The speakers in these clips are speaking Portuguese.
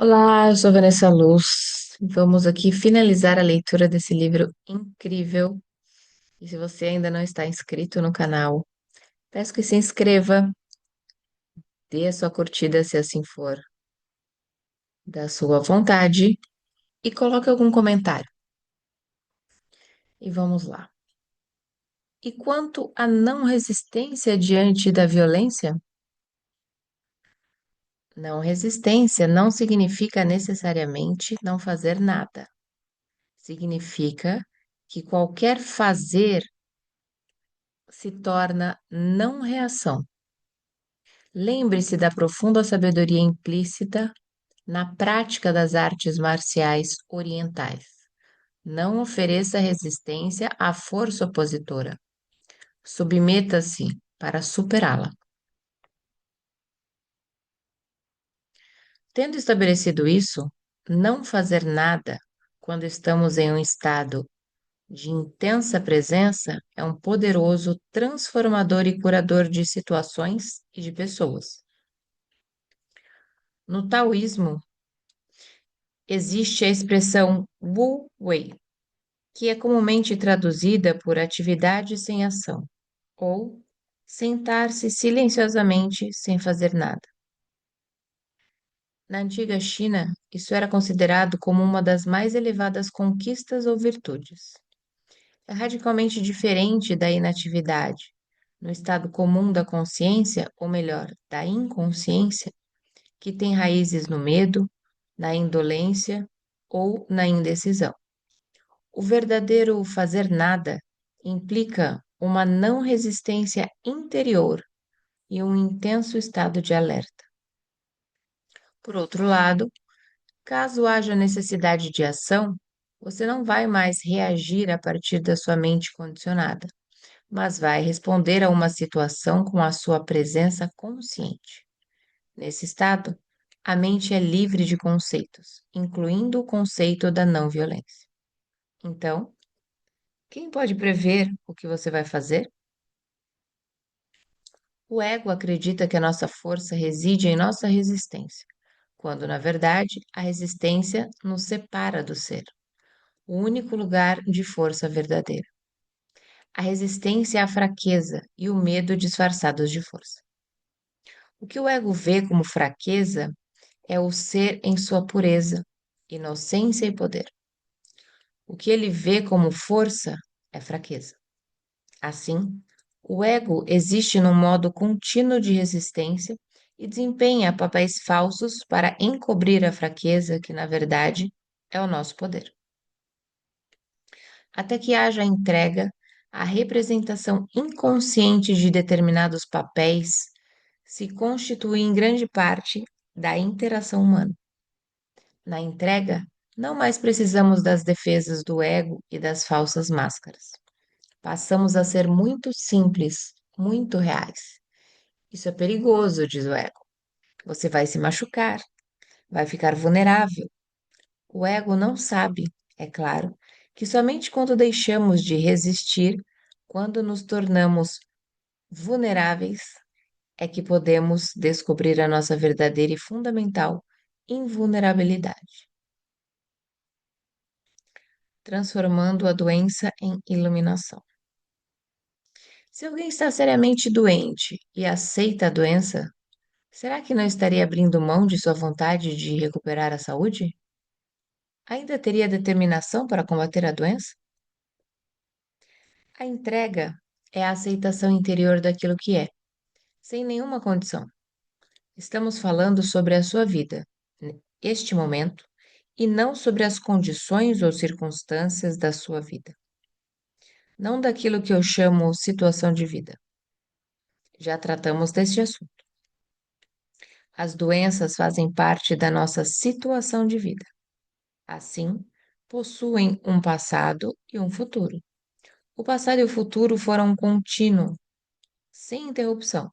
Olá, eu sou Vanessa Luz. Vamos aqui finalizar a leitura desse livro incrível. E se você ainda não está inscrito no canal, peço que se inscreva, dê a sua curtida se assim for da sua vontade e coloque algum comentário. E vamos lá. E quanto à não resistência diante da violência? Não resistência não significa necessariamente não fazer nada. Significa que qualquer fazer se torna não reação. Lembre-se da profunda sabedoria implícita na prática das artes marciais orientais. Não ofereça resistência à força opositora. Submeta-se para superá-la. Tendo estabelecido isso, não fazer nada quando estamos em um estado de intensa presença é um poderoso transformador e curador de situações e de pessoas. No taoísmo, existe a expressão Wu Wei, que é comumente traduzida por atividade sem ação, ou sentar-se silenciosamente sem fazer nada. Na antiga China, isso era considerado como uma das mais elevadas conquistas ou virtudes. É radicalmente diferente da inatividade. No estado comum da consciência, ou melhor, da inconsciência, que tem raízes no medo, na indolência ou na indecisão. O verdadeiro fazer nada implica uma não resistência interior e um intenso estado de alerta. Por outro lado, caso haja necessidade de ação, você não vai mais reagir a partir da sua mente condicionada, mas vai responder a uma situação com a sua presença consciente. Nesse estado, a mente é livre de conceitos, incluindo o conceito da não violência. Então, quem pode prever o que você vai fazer? O ego acredita que a nossa força reside em nossa resistência, quando, na verdade, a resistência nos separa do ser, o único lugar de força verdadeira. A resistência é a fraqueza e o medo disfarçados de força. O que o ego vê como fraqueza é o ser em sua pureza, inocência e poder. O que ele vê como força é fraqueza. Assim, o ego existe num modo contínuo de resistência e desempenha papéis falsos para encobrir a fraqueza que, na verdade, é o nosso poder. Até que haja entrega, a representação inconsciente de determinados papéis se constitui em grande parte da interação humana. Na entrega, não mais precisamos das defesas do ego e das falsas máscaras. Passamos a ser muito simples, muito reais. Isso é perigoso, diz o ego. Você vai se machucar, vai ficar vulnerável. O ego não sabe, é claro, que somente quando deixamos de resistir, quando nos tornamos vulneráveis, é que podemos descobrir a nossa verdadeira e fundamental invulnerabilidade, transformando a doença em iluminação. Se alguém está seriamente doente e aceita a doença, será que não estaria abrindo mão de sua vontade de recuperar a saúde? Ainda teria determinação para combater a doença? A entrega é a aceitação interior daquilo que é, sem nenhuma condição. Estamos falando sobre a sua vida, este momento, e não sobre as condições ou circunstâncias da sua vida. Não daquilo que eu chamo situação de vida. Já tratamos deste assunto. As doenças fazem parte da nossa situação de vida. Assim, possuem um passado e um futuro. O passado e o futuro foram contínuo, sem interrupção,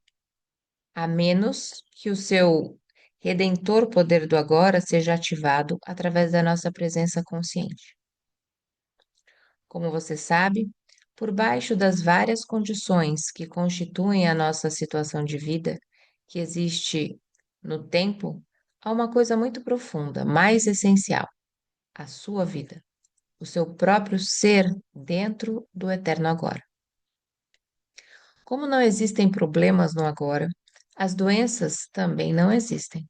a menos que o seu redentor poder do agora seja ativado através da nossa presença consciente. Como você sabe, por baixo das várias condições que constituem a nossa situação de vida, que existe no tempo, Há uma coisa muito profunda, mais essencial: a sua vida, o seu próprio ser dentro do eterno agora. Como não existem problemas no agora, as doenças também não existem.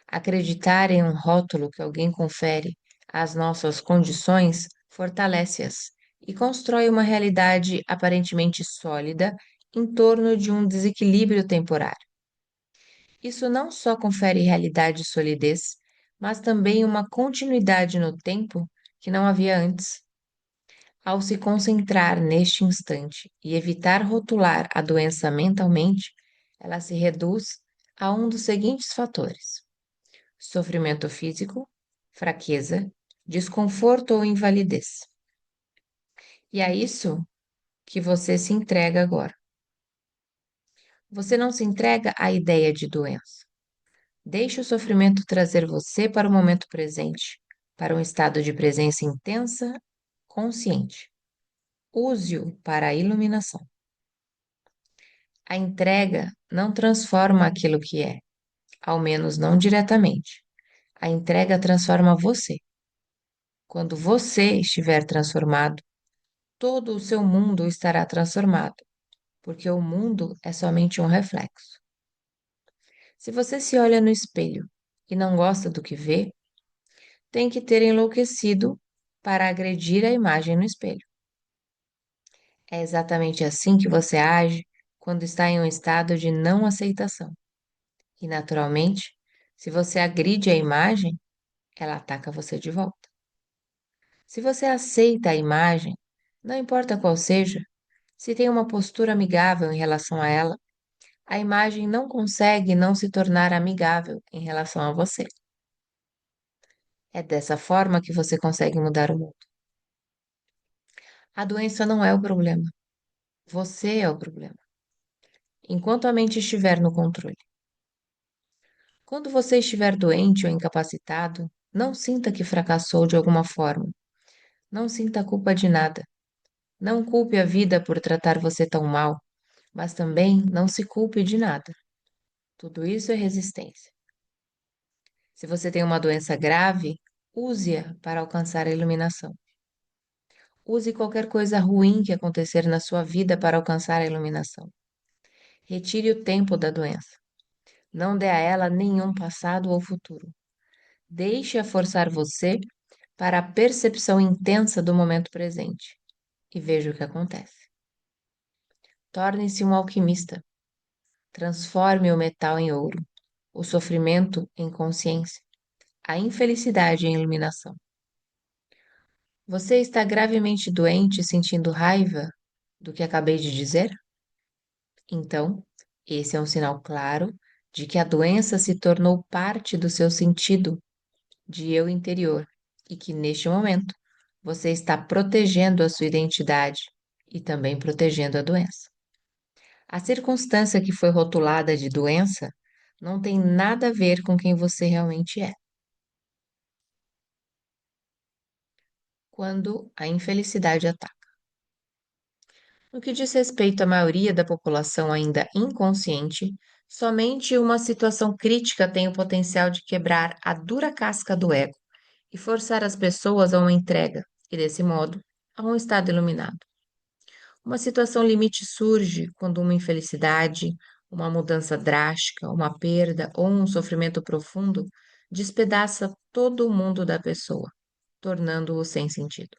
Acreditar em um rótulo que alguém confere às nossas condições fortalece-as e constrói uma realidade aparentemente sólida em torno de um desequilíbrio temporário. Isso não só confere realidade e solidez, mas também uma continuidade no tempo que não havia antes. Ao se concentrar neste instante e evitar rotular a doença mentalmente, ela se reduz a um dos seguintes fatores: sofrimento físico, fraqueza, desconforto ou invalidez. E é isso que você se entrega agora. Você não se entrega à ideia de doença. Deixe o sofrimento trazer você para o momento presente, para um estado de presença intensa, consciente. Use-o para a iluminação. A entrega não transforma aquilo que é, ao menos não diretamente. A entrega transforma você. Quando você estiver transformado, todo o seu mundo estará transformado, porque o mundo é somente um reflexo. Se você se olha no espelho e não gosta do que vê, tem que ter enlouquecido para agredir a imagem no espelho. É exatamente assim que você age quando está em um estado de não aceitação. E, naturalmente, se você agride a imagem, ela ataca você de volta. Se você aceita a imagem, não importa qual seja, se tem uma postura amigável em relação a ela, a imagem não consegue não se tornar amigável em relação a você. É dessa forma que você consegue mudar o mundo. A doença não é o problema, você é o problema, enquanto a mente estiver no controle. Quando você estiver doente ou incapacitado, não sinta que fracassou de alguma forma. Não sinta culpa de nada. Não culpe a vida por tratar você tão mal, mas também não se culpe de nada. Tudo isso é resistência. Se você tem uma doença grave, use-a para alcançar a iluminação. Use qualquer coisa ruim que acontecer na sua vida para alcançar a iluminação. Retire o tempo da doença. Não dê a ela nenhum passado ou futuro. Deixe-a forçar você para a percepção intensa do momento presente e veja o que acontece. Torne-se um alquimista. Transforme o metal em ouro, o sofrimento em consciência, a infelicidade em iluminação. Você está gravemente doente sentindo raiva do que acabei de dizer? Então, esse é um sinal claro de que a doença se tornou parte do seu sentido de eu interior e que, neste momento, você está protegendo a sua identidade e também protegendo a doença. A circunstância que foi rotulada de doença não tem nada a ver com quem você realmente é. Quando a infelicidade ataca. No que diz respeito à maioria da população ainda inconsciente, somente uma situação crítica tem o potencial de quebrar a dura casca do ego e forçar as pessoas a uma entrega, e desse modo, a um estado iluminado. Uma situação limite surge quando uma infelicidade, uma mudança drástica, uma perda ou um sofrimento profundo despedaça todo o mundo da pessoa, tornando-o sem sentido.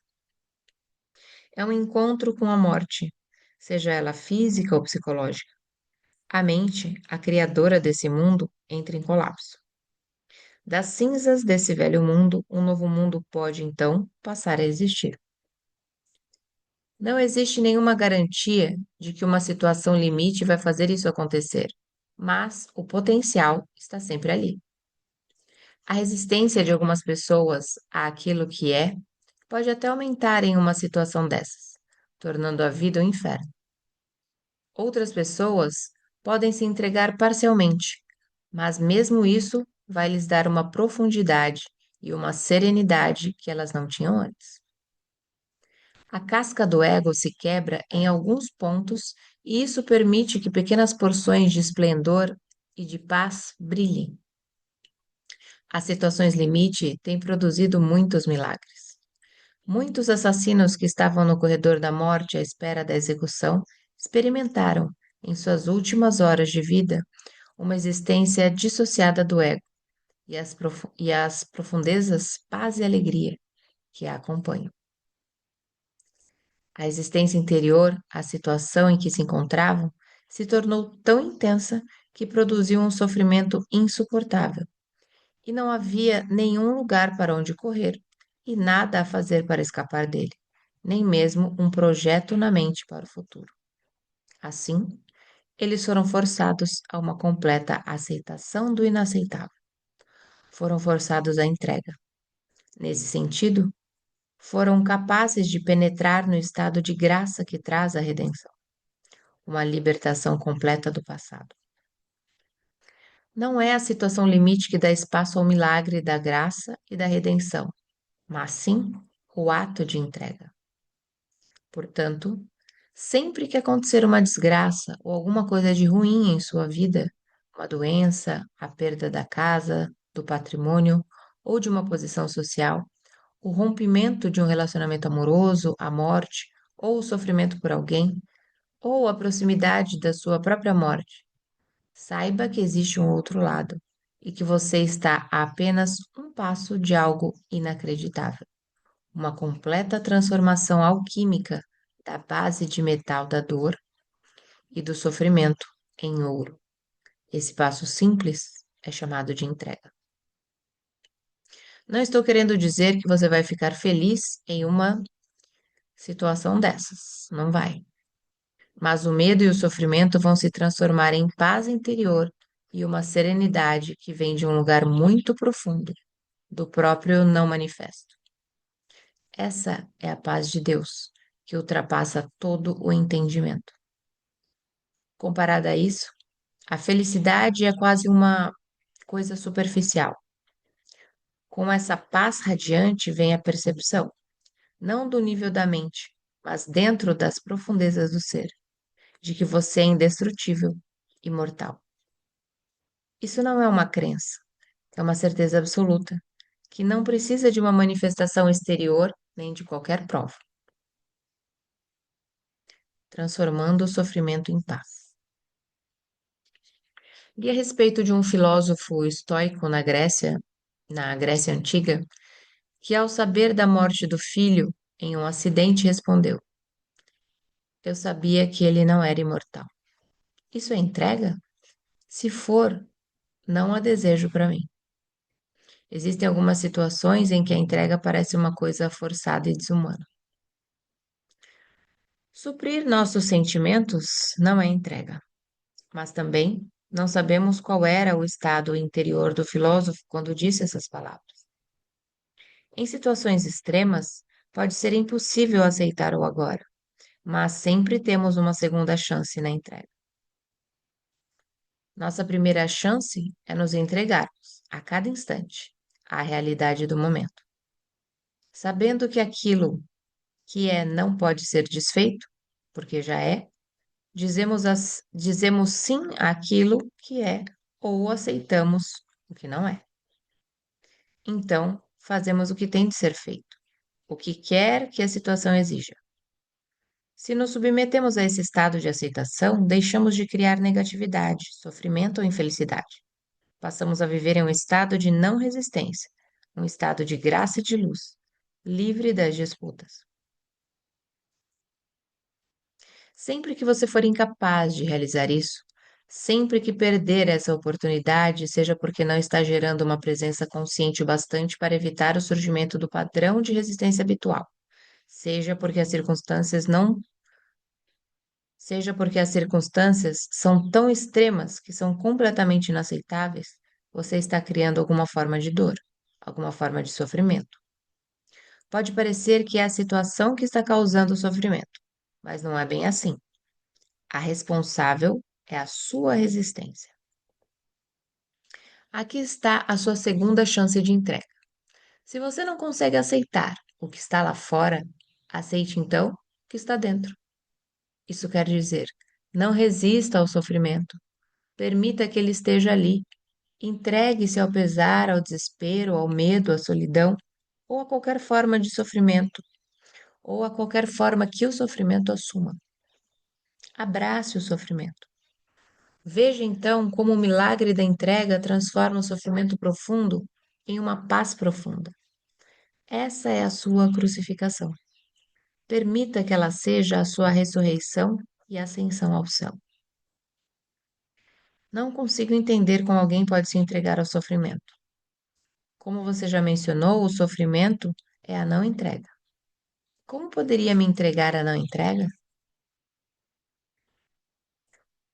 É um encontro com a morte, seja ela física ou psicológica. A mente, a criadora desse mundo, entra em colapso. Das cinzas desse velho mundo, um novo mundo pode, então, passar a existir. Não existe nenhuma garantia de que uma situação limite vai fazer isso acontecer, mas o potencial está sempre ali. A resistência de algumas pessoas àquilo que é pode até aumentar em uma situação dessas, tornando a vida um inferno. Outras pessoas podem se entregar parcialmente, mas mesmo isso vai lhes dar uma profundidade e uma serenidade que elas não tinham antes. A casca do ego se quebra em alguns pontos e isso permite que pequenas porções de esplendor e de paz brilhem. As situações limite têm produzido muitos milagres. Muitos assassinos que estavam no corredor da morte à espera da execução experimentaram, em suas últimas horas de vida, uma existência dissociada do ego e as profundezas paz e alegria que a acompanham. A existência interior, a situação em que se encontravam, se tornou tão intensa que produziu um sofrimento insuportável, e não havia nenhum lugar para onde correr e nada a fazer para escapar dele, nem mesmo um projeto na mente para o futuro. Assim, eles foram forçados a uma completa aceitação do inaceitável. Foram forçados à entrega. Nesse sentido, foram capazes de penetrar no estado de graça que traz a redenção, uma libertação completa do passado. Não é a situação limite que dá espaço ao milagre da graça e da redenção, mas sim o ato de entrega. Portanto, sempre que acontecer uma desgraça ou alguma coisa de ruim em sua vida, uma doença, a perda da casa, do patrimônio ou de uma posição social, o rompimento de um relacionamento amoroso, a morte ou o sofrimento por alguém, ou a proximidade da sua própria morte, saiba que existe um outro lado e que você está a apenas um passo de algo inacreditável, uma completa transformação alquímica da base de metal da dor e do sofrimento em ouro. Esse passo simples é chamado de entrega. Não estou querendo dizer que você vai ficar feliz em uma situação dessas. Não vai. Mas o medo e o sofrimento vão se transformar em paz interior e uma serenidade que vem de um lugar muito profundo, do próprio não manifesto. Essa é a paz de Deus, que ultrapassa todo o entendimento. Comparada a isso, a felicidade é quase uma coisa superficial. Com essa paz radiante vem a percepção, não do nível da mente, mas dentro das profundezas do ser, de que você é indestrutível, imortal. Isso não é uma crença, é uma certeza absoluta, que não precisa de uma manifestação exterior nem de qualquer prova, transformando o sofrimento em paz. Li a respeito de um filósofo estoico na Grécia Antiga, que ao saber da morte do filho em um acidente respondeu: Eu sabia que ele não era imortal. Isso é entrega? Se for, não a desejo para mim. Existem algumas situações em que a entrega parece uma coisa forçada e desumana. Suprir nossos sentimentos não é entrega, mas também não sabemos qual era o estado interior do filósofo quando disse essas palavras. Em situações extremas, pode ser impossível aceitar o agora, mas sempre temos uma segunda chance na entrega. Nossa primeira chance é nos entregarmos, a cada instante, à realidade do momento. Sabendo que aquilo que é não pode ser desfeito, porque já é, dizemos sim àquilo que é ou aceitamos o que não é. Então, fazemos o que tem de ser feito, o que quer que a situação exija. Se nos submetemos a esse estado de aceitação, deixamos de criar negatividade, sofrimento ou infelicidade. Passamos a viver em um estado de não resistência, um estado de graça e de luz, livre das disputas. Sempre que você for incapaz de realizar isso, sempre que perder essa oportunidade, seja porque não está gerando uma presença consciente o bastante para evitar o surgimento do padrão de resistência habitual, seja porque as circunstâncias não, seja porque as circunstâncias são tão extremas que são completamente inaceitáveis, você está criando alguma forma de dor, alguma forma de sofrimento. Pode parecer que é a situação que está causando o sofrimento, mas não é bem assim. A responsável é a sua resistência. Aqui está a sua segunda chance de entrega. Se você não consegue aceitar o que está lá fora, aceite então o que está dentro. Isso quer dizer, não resista ao sofrimento. Permita que ele esteja ali. Entregue-se ao pesar, ao desespero, ao medo, à solidão, ou a qualquer forma de sofrimento, ou a qualquer forma que o sofrimento assuma. Abrace o sofrimento. Veja então como o milagre da entrega transforma o sofrimento profundo em uma paz profunda. Essa é a sua crucificação. Permita que ela seja a sua ressurreição e ascensão ao céu. Não consigo entender como alguém pode se entregar ao sofrimento. Como você já mencionou, o sofrimento é a não entrega. Como poderia me entregar à não entrega?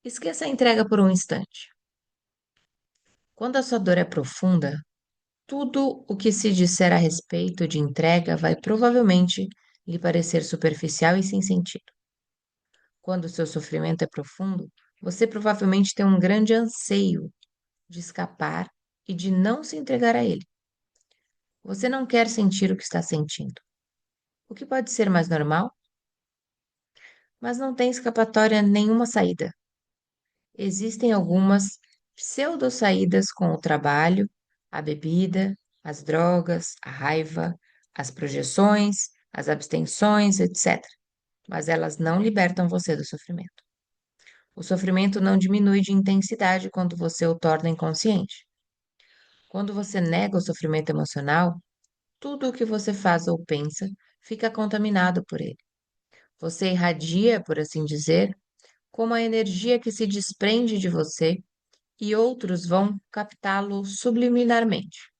Esqueça a entrega por um instante. Quando a sua dor é profunda, tudo o que se disser a respeito de entrega vai provavelmente lhe parecer superficial e sem sentido. Quando o seu sofrimento é profundo, você provavelmente tem um grande anseio de escapar e de não se entregar a ele. Você não quer sentir o que está sentindo, o que pode ser mais normal, mas não tem escapatória nenhuma saída. Existem algumas pseudo-saídas com o trabalho, a bebida, as drogas, a raiva, as projeções, as abstenções, etc. Mas elas não libertam você do sofrimento. O sofrimento não diminui de intensidade quando você o torna inconsciente. Quando você nega o sofrimento emocional, tudo o que você faz ou pensa fica contaminado por ele. Você irradia, por assim dizer, como a energia que se desprende de você e outros vão captá-lo subliminarmente.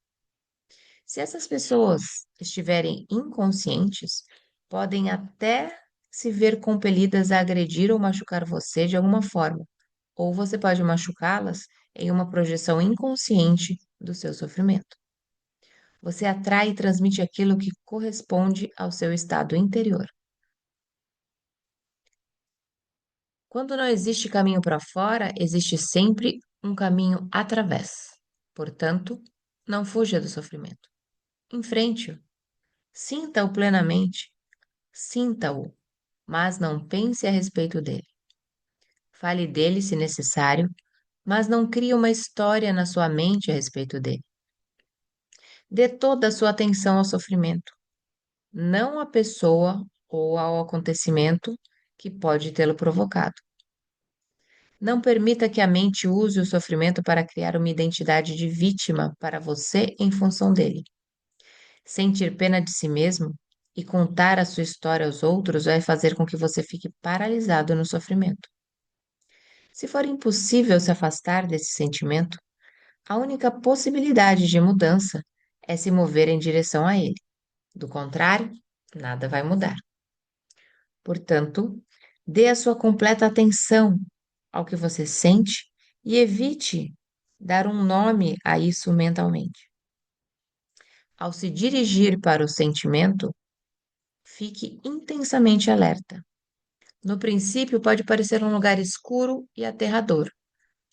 Se essas pessoas estiverem inconscientes, podem até se ver compelidas a agredir ou machucar você de alguma forma, ou você pode machucá-las em uma projeção inconsciente do seu sofrimento. Você atrai e transmite aquilo que corresponde ao seu estado interior. Quando não existe caminho para fora, existe sempre um caminho através. Portanto, não fuja do sofrimento. Enfrente-o. Sinta-o plenamente. Sinta-o, mas não pense a respeito dele. Fale dele se necessário, mas não crie uma história na sua mente a respeito dele. Dê toda a sua atenção ao sofrimento, não à pessoa ou ao acontecimento que pode tê-lo provocado. Não permita que a mente use o sofrimento para criar uma identidade de vítima para você em função dele. Sentir pena de si mesmo e contar a sua história aos outros vai fazer com que você fique paralisado no sofrimento. Se for impossível se afastar desse sentimento, a única possibilidade de mudança é se mover em direção a ele. Do contrário, nada vai mudar. Portanto, dê a sua completa atenção ao que você sente e evite dar um nome a isso mentalmente. Ao se dirigir para o sentimento, fique intensamente alerta. No princípio, pode parecer um lugar escuro e aterrador,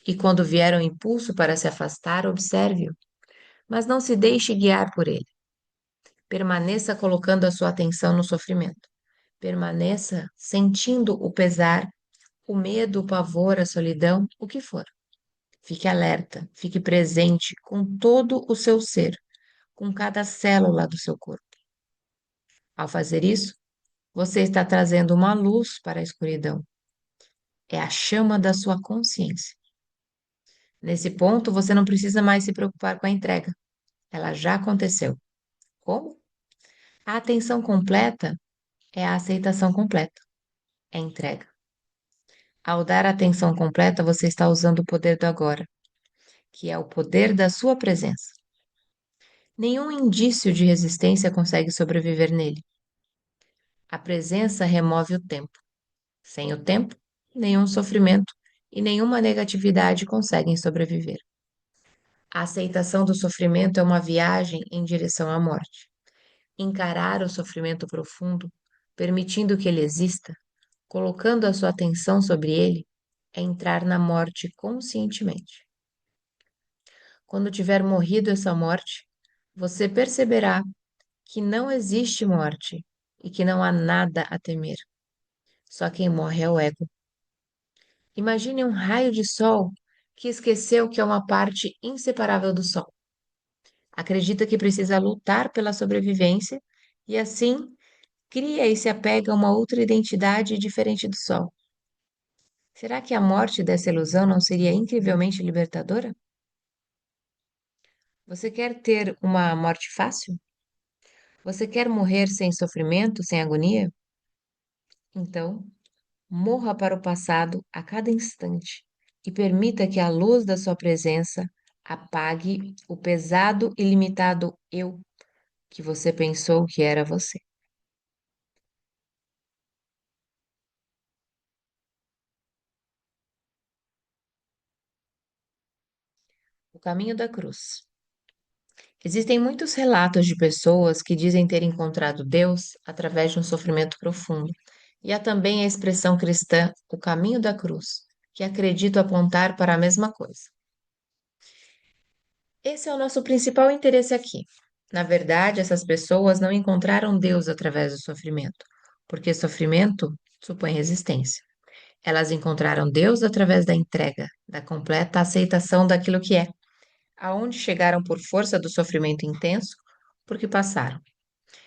e quando vier o impulso para se afastar, observe-o, mas não se deixe guiar por ele. Permaneça colocando a sua atenção no sofrimento. Permaneça sentindo o pesar, o medo, o pavor, a solidão, o que for. Fique alerta, fique presente com todo o seu ser, com cada célula do seu corpo. Ao fazer isso, você está trazendo uma luz para a escuridão. É a chama da sua consciência. Nesse ponto, você não precisa mais se preocupar com a entrega. Ela já aconteceu. Como? A atenção completa é a aceitação completa, é a entrega. Ao dar atenção completa, você está usando o poder do agora, que é o poder da sua presença. Nenhum indício de resistência consegue sobreviver nele. A presença remove o tempo. Sem o tempo, nenhum sofrimento e nenhuma negatividade conseguem sobreviver. A aceitação do sofrimento é uma viagem em direção à morte. Encarar o sofrimento profundo, permitindo que ele exista, colocando a sua atenção sobre ele, é entrar na morte conscientemente. Quando tiver morrido essa morte, você perceberá que não existe morte e que não há nada a temer. Só quem morre é o ego. Imagine um raio de sol que esqueceu que é uma parte inseparável do Sol. Acredita que precisa lutar pela sobrevivência e, assim, cria e se apega a uma outra identidade diferente do Sol. Será que a morte dessa ilusão não seria incrivelmente libertadora? Você quer ter uma morte fácil? Você quer morrer sem sofrimento, sem agonia? Então, morra para o passado a cada instante e permita que a luz da sua presença apague o pesado e limitado eu que você pensou que era você. O caminho da cruz. Existem muitos relatos de pessoas que dizem ter encontrado Deus através de um sofrimento profundo. E há também a expressão cristã, o caminho da cruz, que acredito apontar para a mesma coisa. Esse é o nosso principal interesse aqui. Na verdade, essas pessoas não encontraram Deus através do sofrimento, porque sofrimento supõe resistência. Elas encontraram Deus através da entrega, da completa aceitação daquilo que é, aonde chegaram por força do sofrimento intenso, porque passaram.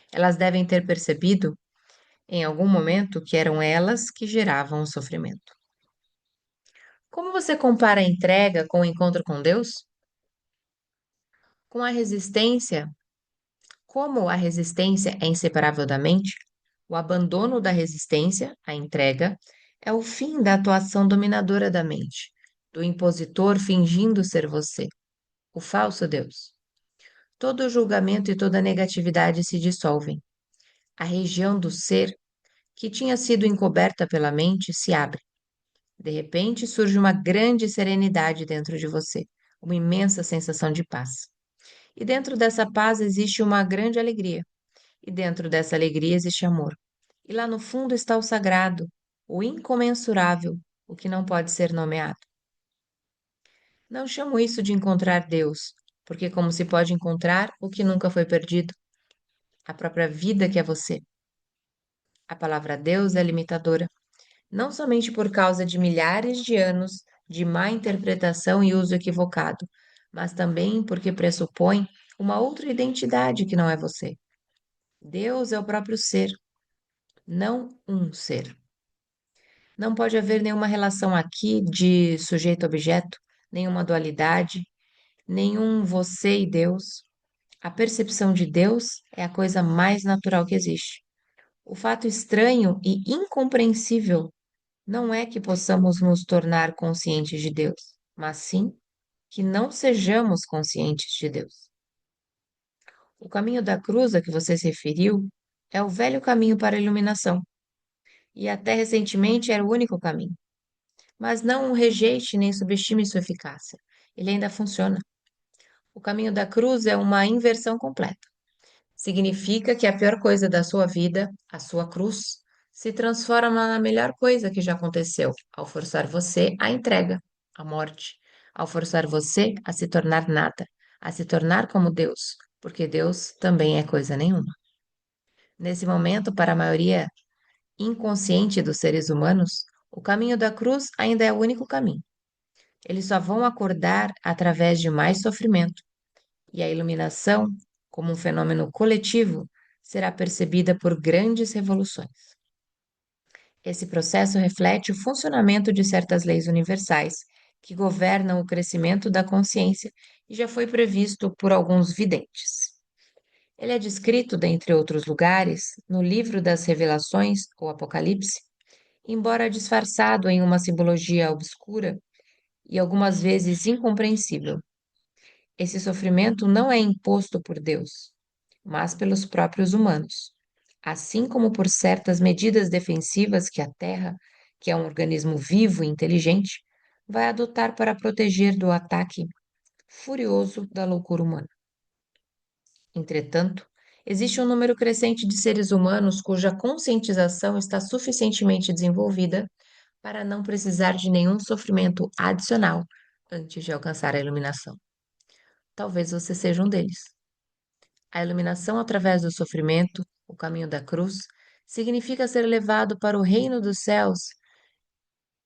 Elas devem ter percebido, em algum momento, que eram elas que geravam o sofrimento. Como você compara a entrega com o encontro com Deus? Com a resistência, como a resistência é inseparável da mente, o abandono da resistência, a entrega, é o fim da atuação dominadora da mente, do impositor fingindo ser você, o falso Deus. Todo julgamento e toda negatividade se dissolvem. A região do ser, que tinha sido encoberta pela mente, se abre. De repente surge uma grande serenidade dentro de você, uma imensa sensação de paz. E dentro dessa paz existe uma grande alegria. E dentro dessa alegria existe amor. E lá no fundo está o sagrado, o incomensurável, o que não pode ser nomeado. Não chamo isso de encontrar Deus, porque como se pode encontrar o que nunca foi perdido, a própria vida que é você. A palavra Deus é limitadora, não somente por causa de milhares de anos de má interpretação e uso equivocado, mas também porque pressupõe uma outra identidade que não é você. Deus é o próprio ser, não um ser. Não pode haver nenhuma relação aqui de sujeito-objeto, nenhuma dualidade, nenhum você e Deus. A percepção de Deus é a coisa mais natural que existe. O fato estranho e incompreensível não é que possamos nos tornar conscientes de Deus, mas sim que não sejamos conscientes de Deus. O caminho da cruz a que você se referiu é o velho caminho para a iluminação, e até recentemente era o único caminho. Mas não o rejeite nem subestime sua eficácia. Ele ainda funciona. O caminho da cruz é uma inversão completa. Significa que a pior coisa da sua vida, a sua cruz, se transforma na melhor coisa que já aconteceu, ao forçar você à entrega, à morte, ao forçar você a se tornar nada, a se tornar como Deus, porque Deus também é coisa nenhuma. Nesse momento, para a maioria inconsciente dos seres humanos, o caminho da cruz ainda é o único caminho. Eles só vão acordar através de mais sofrimento, e a iluminação, como um fenômeno coletivo, será percebida por grandes revoluções. Esse processo reflete o funcionamento de certas leis universais que governam o crescimento da consciência e já foi previsto por alguns videntes. Ele é descrito, dentre outros lugares, no livro das Revelações, ou Apocalipse, embora disfarçado em uma simbologia obscura e algumas vezes incompreensível. Esse sofrimento não é imposto por Deus, mas pelos próprios humanos, assim como por certas medidas defensivas que a Terra, que é um organismo vivo e inteligente, vai adotar para proteger do ataque furioso da loucura humana. Entretanto, existe um número crescente de seres humanos cuja conscientização está suficientemente desenvolvida para não precisar de nenhum sofrimento adicional antes de alcançar a iluminação. Talvez você seja um deles. A iluminação através do sofrimento, o caminho da cruz, significa ser levado para o reino dos céus,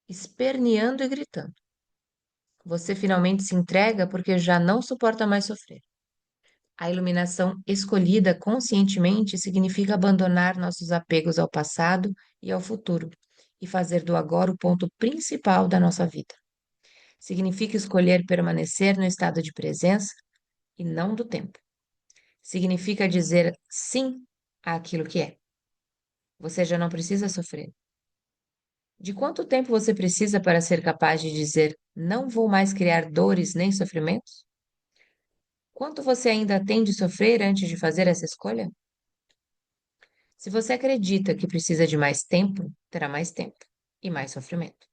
esperneando e gritando. Você finalmente se entrega porque já não suporta mais sofrer. A iluminação escolhida conscientemente significa abandonar nossos apegos ao passado e ao futuro e fazer do agora o ponto principal da nossa vida. Significa escolher permanecer no estado de presença e não do tempo. Significa dizer sim àquilo que é. Você já não precisa sofrer. De quanto tempo você precisa para ser capaz de dizer não vou mais criar dores nem sofrimentos? Quanto você ainda tem de sofrer antes de fazer essa escolha? Se você acredita que precisa de mais tempo, terá mais tempo e mais sofrimento.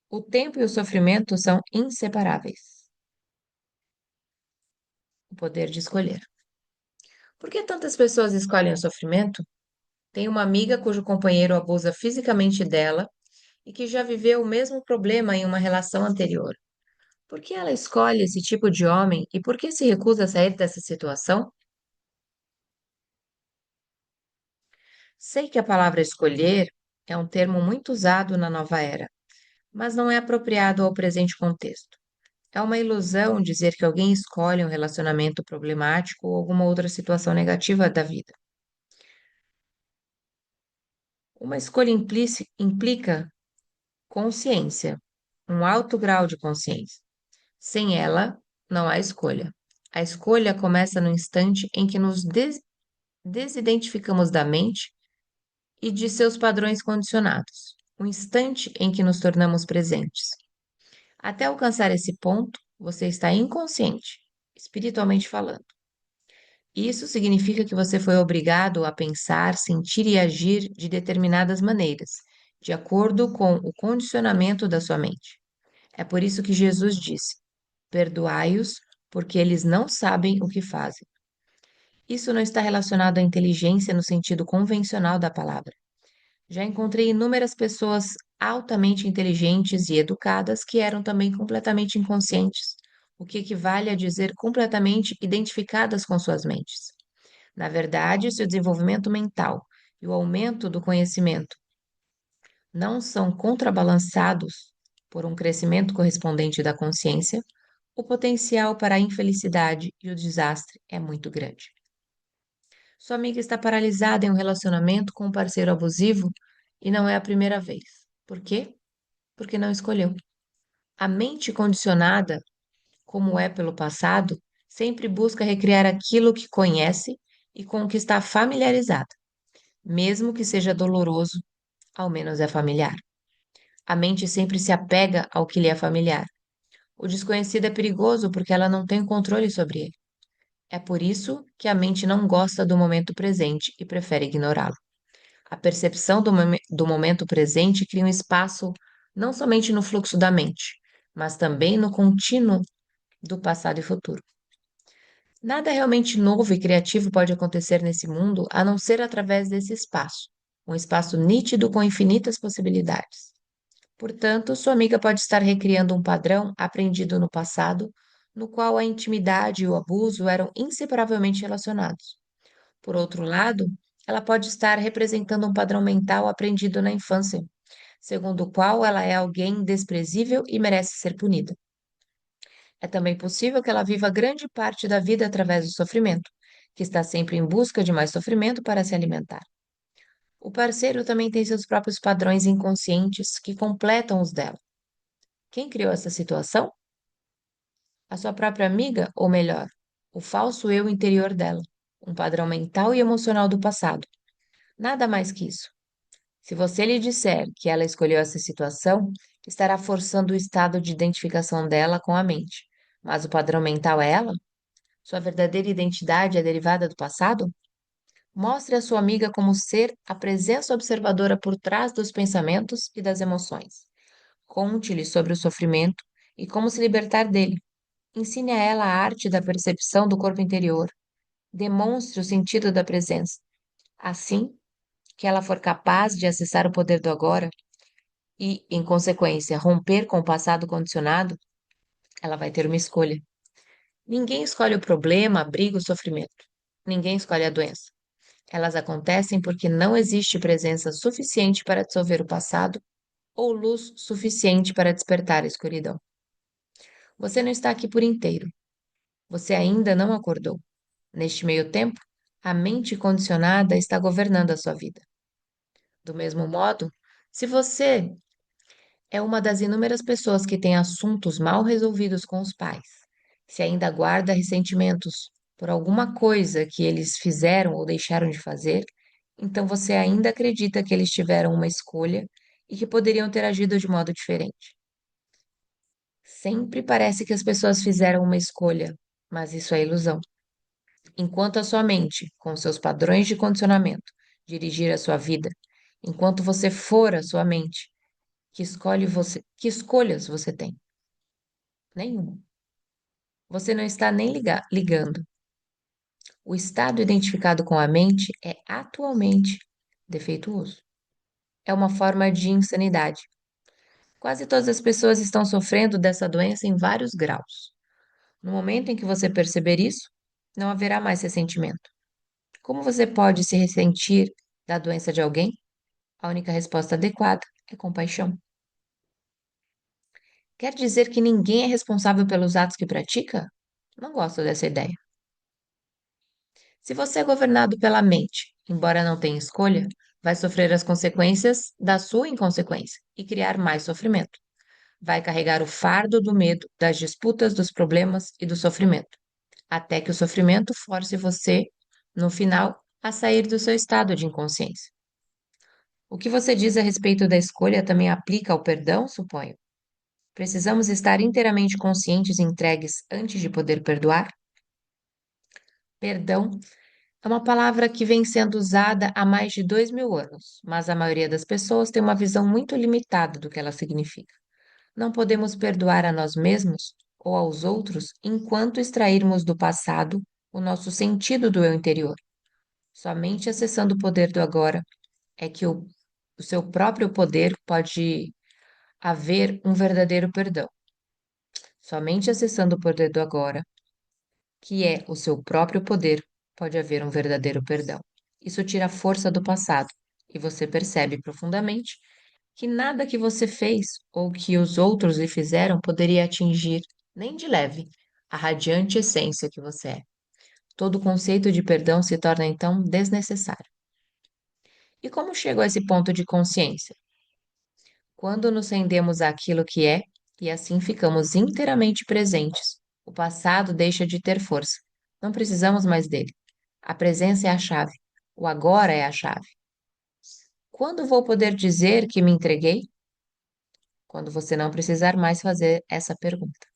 O tempo e o sofrimento são inseparáveis. O poder de escolher. Por que tantas pessoas escolhem o sofrimento? Tem uma amiga cujo companheiro abusa fisicamente dela e que já viveu o mesmo problema em uma relação anterior. Por que ela escolhe esse tipo de homem e por que se recusa a sair dessa situação? Sei que a palavra escolher é um termo muito usado na nova era, mas não é apropriado ao presente contexto. É uma ilusão dizer que alguém escolhe um relacionamento problemático ou alguma outra situação negativa da vida. Uma escolha implica consciência, um alto grau de consciência. Sem ela, não há escolha. A escolha começa no instante em que nos desidentificamos da mente e de seus padrões condicionados, o instante em que nos tornamos presentes. Até alcançar esse ponto, você está inconsciente, espiritualmente falando. Isso significa que você foi obrigado a pensar, sentir e agir de determinadas maneiras, de acordo com o condicionamento da sua mente. É por isso que Jesus disse: perdoai-os, porque eles não sabem o que fazem. Isso não está relacionado à inteligência no sentido convencional da palavra. Já encontrei inúmeras pessoas altamente inteligentes e educadas que eram também completamente inconscientes, o que equivale a dizer completamente identificadas com suas mentes. Na verdade, se o desenvolvimento mental e o aumento do conhecimento não são contrabalançados por um crescimento correspondente da consciência, o potencial para a infelicidade e o desastre é muito grande. Sua amiga está paralisada em um relacionamento com um parceiro abusivo e não é a primeira vez. Por quê? Porque não escolheu. A mente condicionada, como é pelo passado, sempre busca recriar aquilo que conhece e com o que está familiarizada. Mesmo que seja doloroso, ao menos é familiar. A mente sempre se apega ao que lhe é familiar. O desconhecido é perigoso porque ela não tem controle sobre ele. É por isso que a mente não gosta do momento presente e prefere ignorá-lo. A percepção do momento presente cria um espaço não somente no fluxo da mente, mas também no contínuo do passado e futuro. Nada realmente novo e criativo pode acontecer nesse mundo a não ser através desse espaço, um espaço nítido com infinitas possibilidades. Portanto, sua amiga pode estar recriando um padrão aprendido no passado, no qual a intimidade e o abuso eram inseparavelmente relacionados. Por outro lado, ela pode estar representando um padrão mental aprendido na infância, segundo o qual ela é alguém desprezível e merece ser punida. É também possível que ela viva grande parte da vida através do sofrimento, que está sempre em busca de mais sofrimento para se alimentar. O parceiro também tem seus próprios padrões inconscientes que completam os dela. Quem criou essa situação? A sua própria amiga, ou melhor, o falso eu interior dela, um padrão mental e emocional do passado. Nada mais que isso. Se você lhe disser que ela escolheu essa situação, estará forçando o estado de identificação dela com a mente. Mas o padrão mental é ela? Sua verdadeira identidade é derivada do passado? Mostre a sua amiga como ser a presença observadora por trás dos pensamentos e das emoções. Conte-lhe sobre o sofrimento e como se libertar dele. Ensine a ela a arte da percepção do corpo interior. Demonstre o sentido da presença. Assim que ela for capaz de acessar o poder do agora e, em consequência, romper com o passado condicionado, ela vai ter uma escolha. Ninguém escolhe o problema, a briga, o sofrimento. Ninguém escolhe a doença. Elas acontecem porque não existe presença suficiente para dissolver o passado ou luz suficiente para despertar a escuridão. Você não está aqui por inteiro. Você ainda não acordou. Neste meio tempo, a mente condicionada está governando a sua vida. Do mesmo modo, se você é uma das inúmeras pessoas que tem assuntos mal resolvidos com os pais, se ainda guarda ressentimentos por alguma coisa que eles fizeram ou deixaram de fazer, então você ainda acredita que eles tiveram uma escolha e que poderiam ter agido de modo diferente. Sempre parece que as pessoas fizeram uma escolha, mas isso é ilusão. Enquanto a sua mente, com seus padrões de condicionamento, dirigir a sua vida, enquanto você for a sua mente, que escolhas você tem? Nenhuma. Você não está nem ligando. O estado identificado com a mente é atualmente defeituoso. É uma forma de insanidade. Quase todas as pessoas estão sofrendo dessa doença em vários graus. No momento em que você perceber isso, não haverá mais ressentimento. Como você pode se ressentir da doença de alguém? A única resposta adequada é compaixão. Quer dizer que ninguém é responsável pelos atos que pratica? Não gosto dessa ideia. Se você é governado pela mente, embora não tenha escolha, vai sofrer as consequências da sua inconsequência e criar mais sofrimento. Vai carregar o fardo do medo, das disputas, dos problemas e do sofrimento, até que o sofrimento force você, no final, a sair do seu estado de inconsciência. O que você diz a respeito da escolha também aplica ao perdão, suponho? Precisamos estar inteiramente conscientes e entregues antes de poder perdoar? Perdão é uma palavra que vem sendo usada há mais de 2000 anos, mas a maioria das pessoas tem uma visão muito limitada do que ela significa. Não podemos perdoar a nós mesmos ou aos outros enquanto extrairmos do passado o nosso sentido do eu interior. Somente acessando o poder do agora é que o seu próprio poder pode haver um verdadeiro perdão. Somente acessando o poder do agora, que é o seu próprio poder, pode haver um verdadeiro perdão. Isso tira a força do passado e você percebe profundamente que nada que você fez ou que os outros lhe fizeram poderia atingir, nem de leve, a radiante essência que você é. Todo o conceito de perdão se torna então desnecessário. E como chego a esse ponto de consciência? Quando nos rendemos àquilo que é e assim ficamos inteiramente presentes, o passado deixa de ter força. Não precisamos mais dele. A presença é a chave. O agora é a chave. Quando vou poder dizer que me entreguei? Quando você não precisar mais fazer essa pergunta.